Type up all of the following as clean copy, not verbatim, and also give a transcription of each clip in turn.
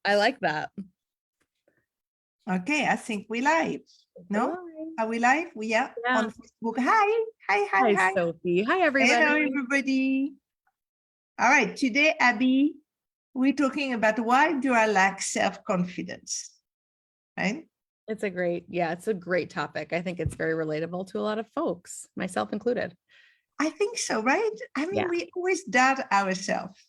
I like that. Okay, I think we're live. No? Are we live? We are Yeah. on Facebook. Hi. Hi, Sophie. Hi, everybody. Hello, everybody. All right, today, Abby, we're talking about why do I lack self-confidence, right? It's a great topic. I think it's very relatable to a lot of folks, myself included. I think so, right? I mean, Yeah. we always doubt ourselves.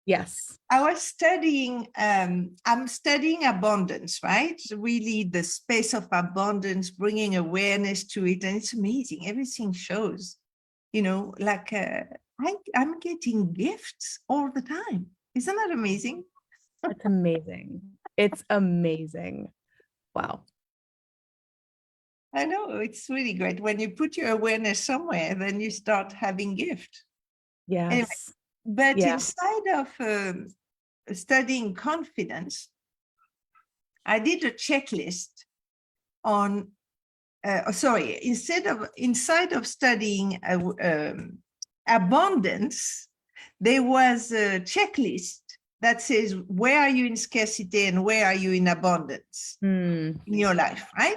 Yes. I was studying, I'm studying abundance, right? Really the space of abundance, bringing awareness to it. And it's amazing. Everything shows, like I'm getting gifts all the time. Isn't that amazing? It's amazing. It's amazing. Wow. I know, it's really great. When you put your awareness somewhere, then you start having gift. Yes. Anyway, but Yeah. inside of studying confidence, I did a checklist on, inside of studying abundance, there was a checklist that says, where are you in scarcity and where are you in abundance in your life, right?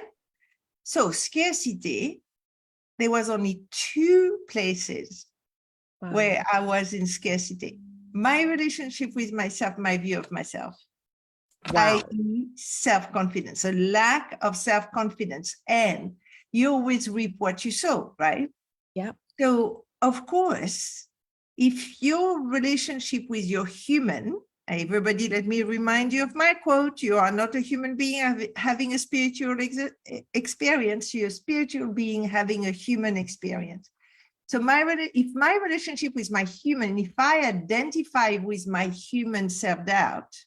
So scarcity, there was only 2 places where I was in scarcity. My relationship with myself, my view of myself. Wow. I.e. self-confidence, a lack of self-confidence. And you always reap what you sow, right? Yeah. So, of course, if your relationship with your human, everybody, let me remind you of my quote, you are not a human being having a spiritual experience, you're a spiritual being having a human experience. So if my relationship with my human, if I identify with my human self-doubt,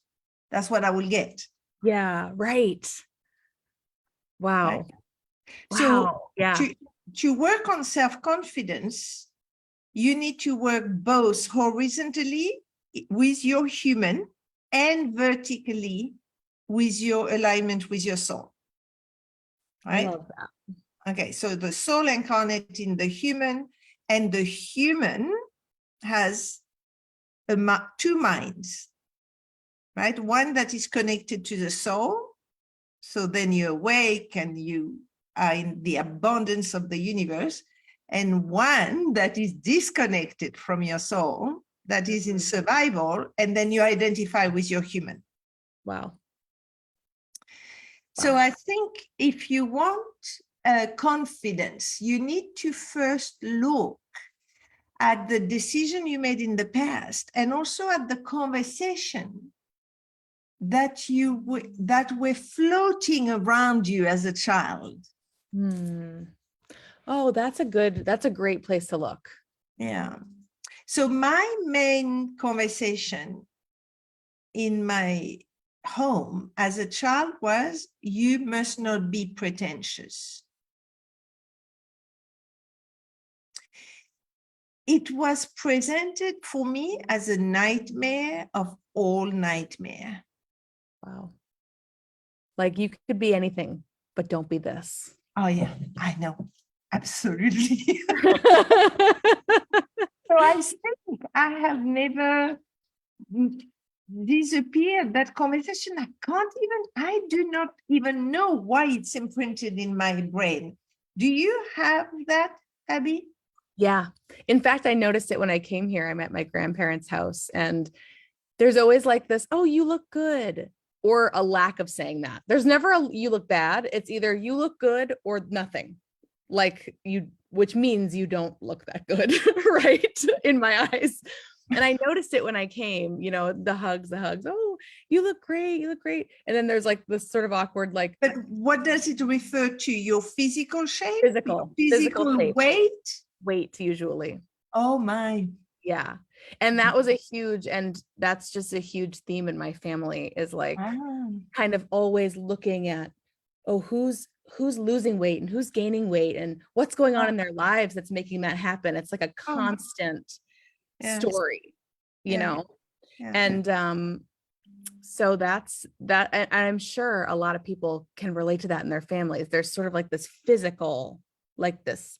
that's what I will get. Yeah. Right. Wow. Right? Wow. So yeah. To work on self-confidence, you need to work both horizontally with your human and vertically with your alignment with your soul. Right? I love that. Okay, so the soul incarnate in the human, and the human has 2 minds, right? One that is connected to the soul. So then you awake and you are in the abundance of the universe. And one that is disconnected from your soul, that is in survival, and then you identify with your human. Wow. So I think if you want confidence, you need to first look at the decision you made in the past and also at the conversation that were floating around you as a child. Oh, that's a great place to look. Yeah. So my main conversation in my home as a child was, you must not be pretentious. It was presented for me as a nightmare of all nightmare. Wow. Like you could be anything, but don't be this. Oh yeah, I know. Absolutely. So I think I have never disappeared that conversation. I do not even know why it's imprinted in my brain. Do you have that, Abby? Yeah. In fact, I noticed it when I came here. I'm at my grandparents' house and there's always like this, oh, you look good, or a lack of saying that. There's never a you look bad. It's either you look good or nothing. Like which means you don't look that good, right? In my eyes. And I noticed it when I came, the hugs, oh, you look great. And then there's like this sort of awkward, like. But what does it refer to? Your physical shape? Physical shape. Weight usually. Oh my. Yeah. And that was that's just a huge theme in my family, is like kind of always looking at, oh, who's losing weight and who's gaining weight and what's going on in their lives that's making that happen. It's like a constant story, and so that's that. And I'm sure a lot of people can relate to that in their families. There's sort of like this physical, like this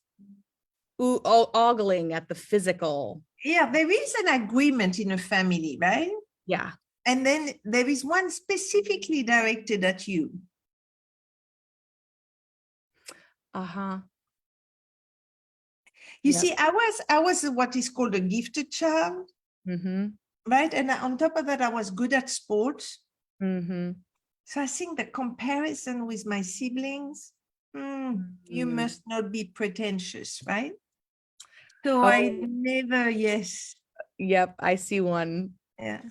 ogling at the physical. Yeah, there is an agreement in a family, right? Yeah. And then there is one specifically directed at you. Uh-huh. You Yep. see, I was what is called a gifted child, Mm-hmm. right? And on top of that, I was good at sports. Mm-hmm. So I think the comparison with my siblings, you must not be pretentious, right? So I Oh, never, yes. yep. I see one. Yeah.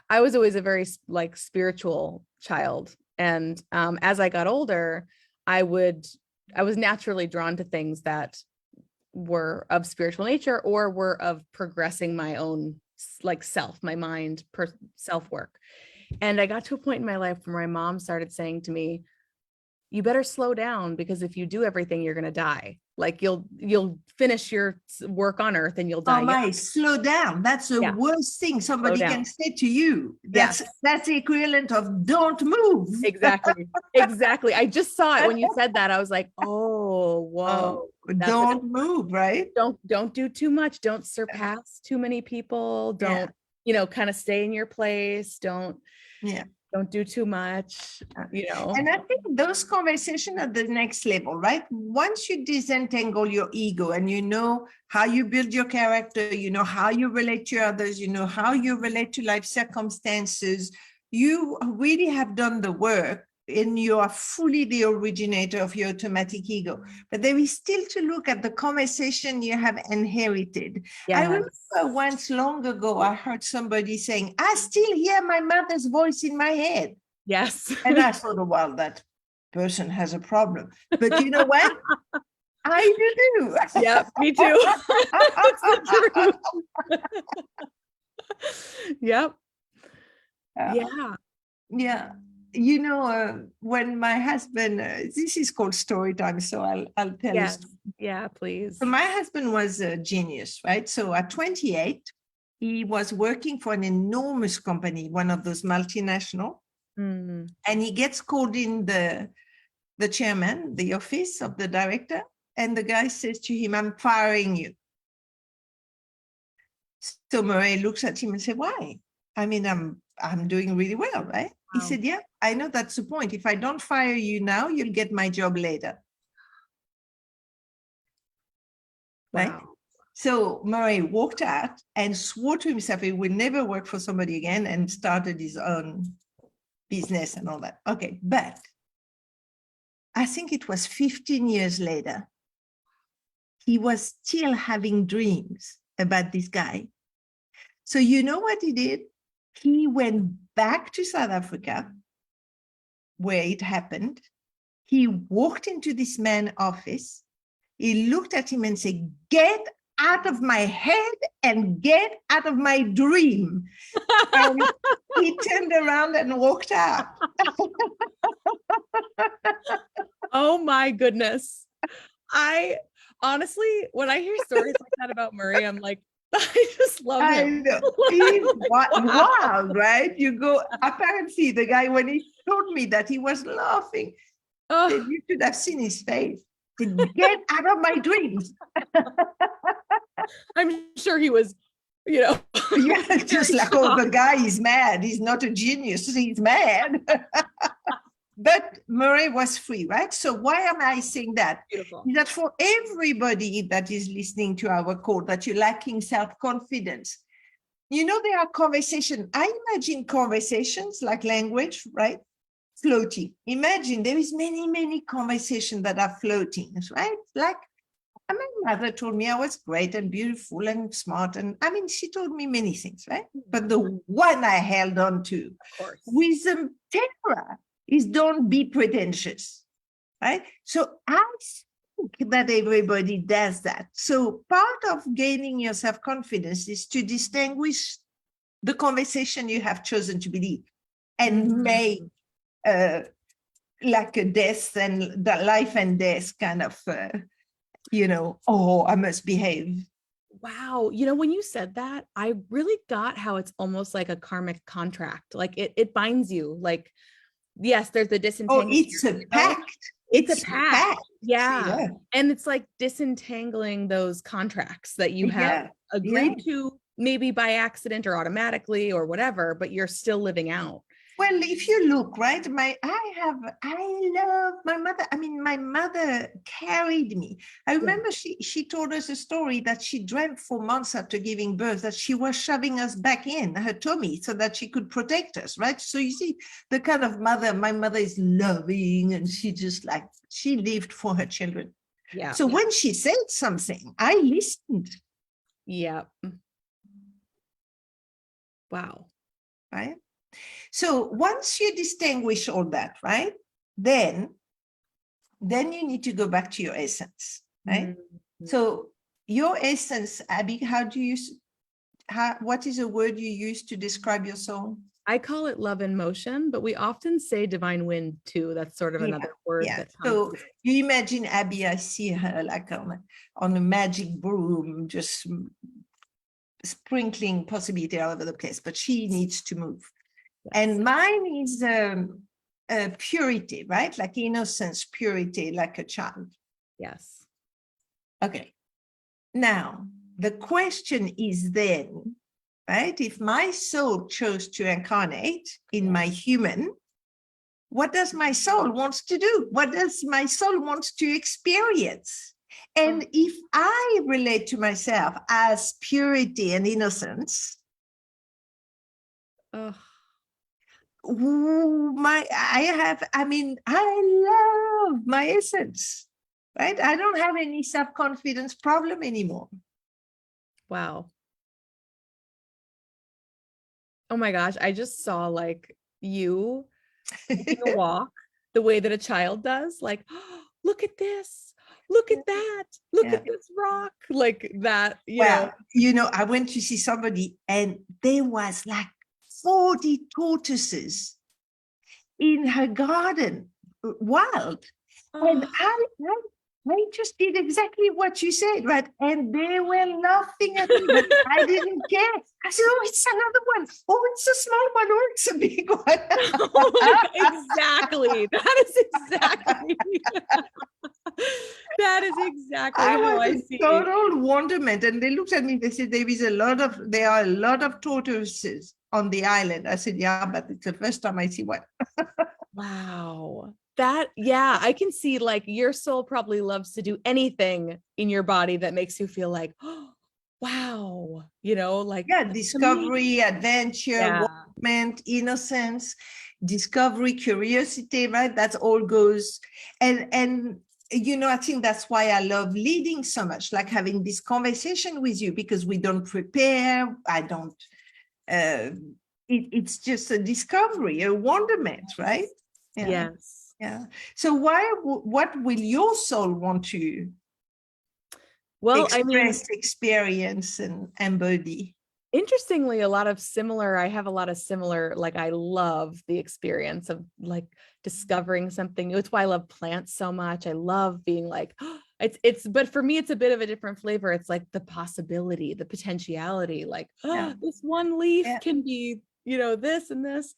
I was always a very like spiritual child. And as I got older, I was naturally drawn to things that were of spiritual nature or were of progressing my own like self, my mind, self work. And I got to a point in my life where my mom started saying to me, you better slow down, because if you do everything, you're going to die. Like you'll finish your work on earth and you'll die Oh young. my, slow down. That's the Yeah. worst thing somebody Slow can down. say to you. Yes. That's the equivalent of don't move. Exactly. Exactly. I just saw it when you said that. I was like, oh, whoa. Oh, That's don't move, right? don't do too much. Don't surpass too many people. Don't, kind of stay in your place. Don't Yeah. do too much, And I think those conversations are the next level, right? Once you disentangle your ego and you know how you build your character, you know how you relate to others, you know how you relate to life circumstances, you really have done the work and you are fully the originator of your automatic ego. But there is still to look at the conversation you have inherited. I Yes. remember once long ago, I heard somebody saying, I still hear my mother's voice in my head. Yes. And I thought, well, that person has a problem. But you know what? I do. Yep, me too. It's the truth. Yep. Yeah. Yeah. You know, when my husband, this is called story time, so I'll tell you. Yes. Yeah, please. So my husband was a genius, right? So at 28, he was working for an enormous company, one of those multinational, and he gets called in the chairman, the office of the director, and the guy says to him, I'm firing you. So Murray looks at him and said, why? I mean, I'm doing really well, right? Wow. He said, yeah, I know that's the point. If I don't fire you now, you'll get my job later. Right? Wow. So Murray walked out and swore to himself he will never work for somebody again and started his own business and all that. Okay, but I think it was 15 years later, he was still having dreams about this guy. So you know what he did? He went back to South Africa, where it happened. He walked into this man's office. He looked at him and said, get out of my head and get out of my dream. And he turned around and walked out. Oh my goodness. I honestly, when I hear stories like that about Murray, I'm like, I just love him. I know. He's wild, right? You go, apparently the guy, when he told me that, he was laughing. Oh. You should have seen his face. Get out of my dreams. I'm sure he was, yeah, just like, oh, the guy is mad. He's not a genius. He's mad. But Murray was free, right? So why am I saying that? Beautiful. That for everybody that is listening to our call, that you're lacking self-confidence, there are conversations. I imagine conversations like language, right? Floating. Imagine there is many, many conversations that are floating, right? Like my mother told me I was great and beautiful and smart. And I mean, she told me many things, right? But the one I held on to with some terror is don't be pretentious, right? So I think that everybody does that. So part of gaining your self-confidence is to distinguish the conversation you have chosen to believe and make like a death and the life and death kind of, I must behave. Wow. When you said that, I really got how it's almost like a karmic contract. Like it binds you. Like, yes, there's the disentangling. Oh, it's a pact. It's a pact. Yeah. And it's like disentangling those contracts that you have agreed to maybe by accident or automatically or whatever, but you're still living out. Well, if you look, right, I love my mother. I mean, my mother carried me. I remember she told us a story that she dreamt for months after giving birth that she was shoving us back in her tummy so that she could protect us, right? So you see the kind of mother, my mother is loving, and she just like, she lived for her children. Yeah. So when she said something, I listened. Yeah. Wow. Right? So once you distinguish all that, right, then you need to go back to your essence, right? Mm-hmm. So your essence, Abby, what is a word you use to describe your soul? I call it love in motion, but we often say divine wind too. That's sort of another word that comes. So you imagine Abby, I see her like on a magic broom, just sprinkling possibility all over the place, but she needs to move. Yes. And mine is purity, right? Like innocence, purity, like a child. Yes. Okay. Now, the question is then, right? If my soul chose to incarnate in my human, what does my soul wants to do? What does my soul wants to experience? And if I relate to myself as purity and innocence, I love my essence, right? I don't have any self-confidence problem anymore. Wow. Oh my gosh, I just saw like you taking a walk the way that a child does, like, oh, look at this, look at that, look at this rock, like that, you know. I went to see somebody and there was like 40 tortoises in her garden, wild. And I just did exactly what you said, right? And they were laughing at me, but I didn't care. I said, oh, it's another one. Oh, it's a small one. Oh, it's a big one. Exactly. That is exactly. That is exactly how I see total wonderment. And they looked at me, they said, there are a lot of tortoises on the island. I said, yeah, but it's the first time I see one. Wow. I can see like your soul probably loves to do anything in your body that makes you feel like, oh, wow, like discovery, adventure, movement, innocence, discovery, curiosity, right? That all goes. And I think that's why I love leading so much, like having this conversation with you, because we don't prepare. It's just a discovery, a wonderment, right? Yes. Yeah. So what will your soul want to express, experience, and embody? Interestingly, I have a lot of similar, like I love the experience of like discovering something new. It's why I love plants so much. I love being like, but for me, it's a bit of a different flavor. It's like the possibility, the potentiality, like, this one leaf can be, this and this.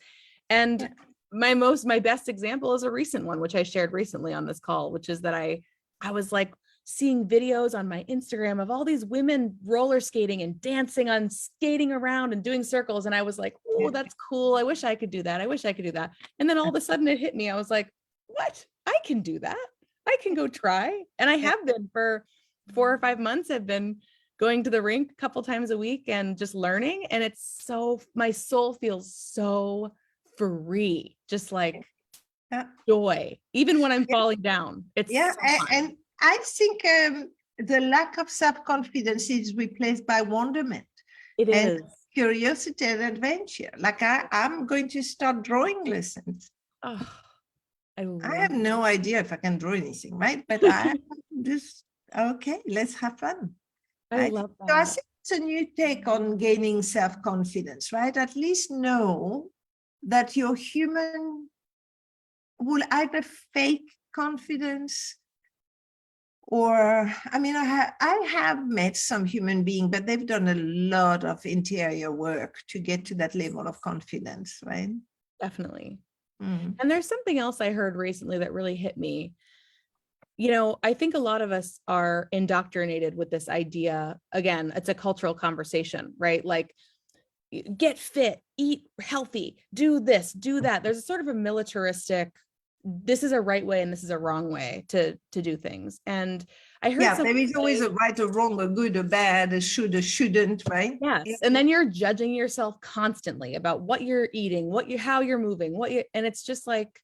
And my best example is a recent one, which I shared recently on this call, which is that I was like seeing videos on my Instagram of all these women roller skating and dancing on skating around and doing circles. And I was like, oh, that's cool. I wish I could do that. I wish I could do that. And then all of a sudden it hit me. I was like, what? I can do that. I can go try. And I have been for 4 or 5 months. I've been going to the rink a couple times a week and just learning. And my soul feels so free, just like joy, even when I'm falling down. It's and I think the lack of self-confidence is replaced by wonderment. It is curiosity and adventure. Like I'm going to start drawing lessons. Oh, I have no idea if I can draw anything, right? But I just okay, let's have fun. I love that. So I think it's a new take on gaining self-confidence, right? At least know that your human will either fake confidence or, I have met some human being, but they've done a lot of interior work to get to that level of confidence, right? Definitely. And there's something else I heard recently that really hit me. you know, I think a lot of us are indoctrinated with this idea. Again, it's a cultural conversation, right? Like, get fit, eat healthy, do this, do that. There's a sort of a militaristic, this is a right way and this is a wrong way to do things. And I heard Yeah, someone there is always a say, right or wrong, a good or bad, a should or shouldn't, right? yes, and then you're judging yourself constantly about what you're eating, what you, how you're moving, what you, and it's just like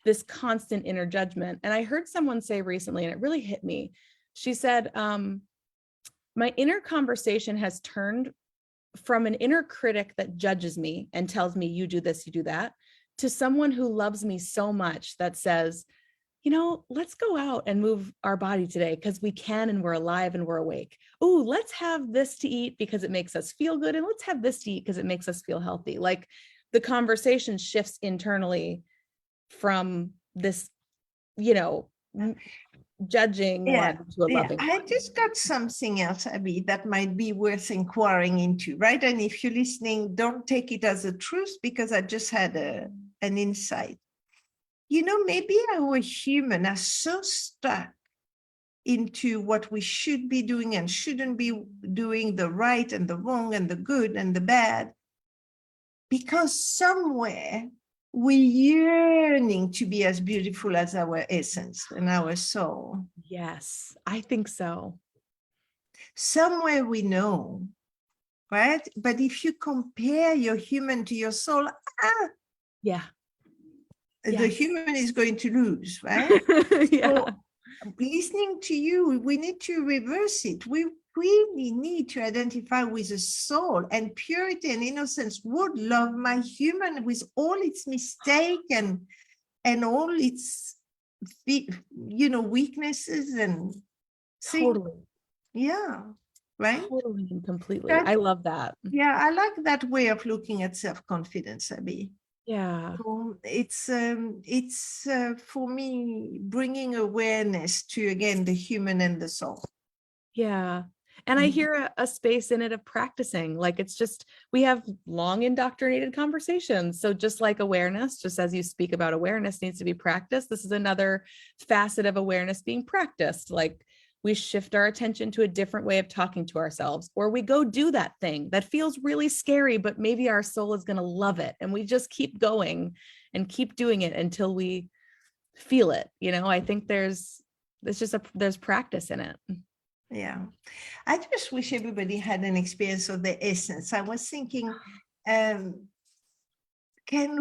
this constant inner judgment. And I heard someone say recently, and it really hit me. She said, my inner conversation has turned from an inner critic that judges me and tells me, you do this, you do that, to someone who loves me so much that says, you know, let's go out and move our body today because we can and we're alive and we're awake. Oh, let's have this to eat because it makes us feel good. And let's have this to eat because it makes us feel healthy. Like the conversation shifts internally from this, you know, judging Yeah, one to a yeah. loving I one. just got something else, Abby, that might be worth inquiring into, right? And if you're listening, don't take it as a truth because I just had an insight. You know, maybe our human are so stuck into what we should be doing and shouldn't be doing, the right and the wrong and the good and the bad, because somewhere we're yearning to be as beautiful as our essence and our soul. Yes, I think so. Somewhere we know, right? But if you compare your human to your soul, Yeah. the Yes. human is going to lose, right? Yeah. So listening to you, we need to reverse it. We really need to identify with the soul, and purity and innocence would love my human with all its mistake and all its weaknesses and things. Totally. Yeah, right. Totally and completely. That, I love that. yeah, I like that way of looking at self-confidence, Abby. Yeah. It's for me bringing awareness to, again, the human and the soul. Yeah. And I hear a space in it of practicing. Like it's just, we have long indoctrinated conversations. So just like awareness, just as you speak about awareness needs to be practiced, this is another facet of awareness being practiced. Like we shift our attention to a different way of talking to ourselves, or we go do that thing that feels really scary, but maybe our soul is going to love it. And we just keep going and keep doing it until we feel it. You know, I think there's there's practice in it. Yeah, I just wish everybody had an experience of the essence. I was thinking, can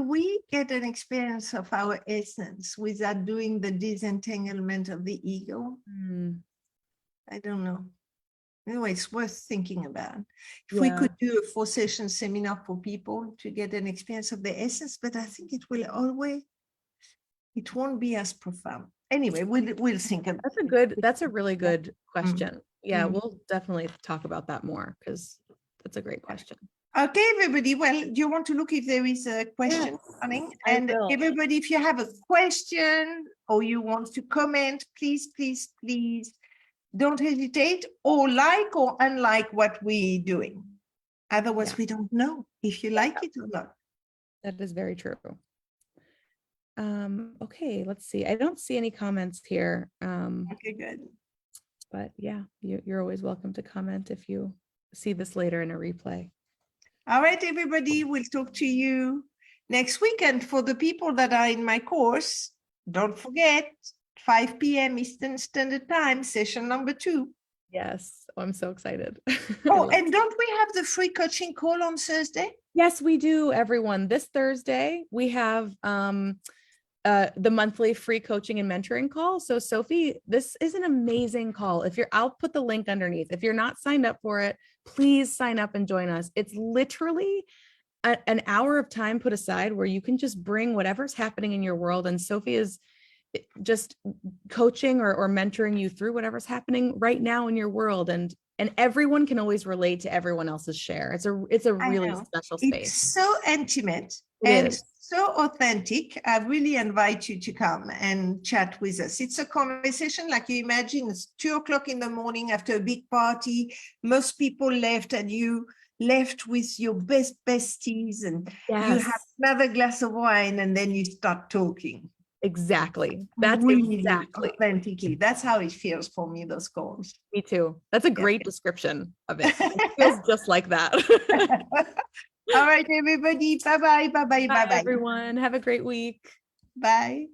we get an experience of our essence without doing the disentanglement of the ego? I don't know. Anyway, it's worth thinking about. If we Yeah. could do a 4-session seminar for people to get an experience of the essence, but I think it won't be as profound. Anyway, we'll think about That's a really good question. Yeah, Mm. we'll definitely talk about that more because that's a great question. Okay, everybody. Well, do you want to look if there is a question coming? I And will. everybody, if you have a question or you want to comment, please, please, please don't hesitate, or like or unlike what we're doing. Otherwise, we don't know if you like it or not. That is very true. Okay, let's see. I don't see any comments here. Okay, good. But yeah, you're always welcome to comment if you see this later in a replay. All right, everybody, we'll talk to you next week. And for the people that are in my course, don't forget 5 p.m. Eastern Standard Time, session number 2. Yes, I'm so excited. Oh, and don't we have the free coaching call on Thursday? Yes, we do, everyone. This Thursday, we have the monthly free coaching and mentoring call. So Sophie, this is an amazing call. I'll put the link underneath. If you're not signed up for it, please sign up and join us. It's literally an hour of time put aside where you can just bring whatever's happening in your world. And Sophie is just coaching or mentoring you through whatever's happening right now in your world. And everyone can always relate to everyone else's share. It's a really special space. It's so intimate and so authentic. I really invite you to come and chat with us. It's a conversation like you imagine. It's 2:00 in the morning after a big party. Most people left and you left with your best besties and you have another glass of wine and then you start talking. Exactly. That's Really exactly. authentically. That's how it feels for me, those calls. Me too. That's a Yeah. great description of it. It feels just like that. All right, everybody. Bye-bye. Bye-bye. Bye, Bye-bye. everyone. Have a great week. Bye.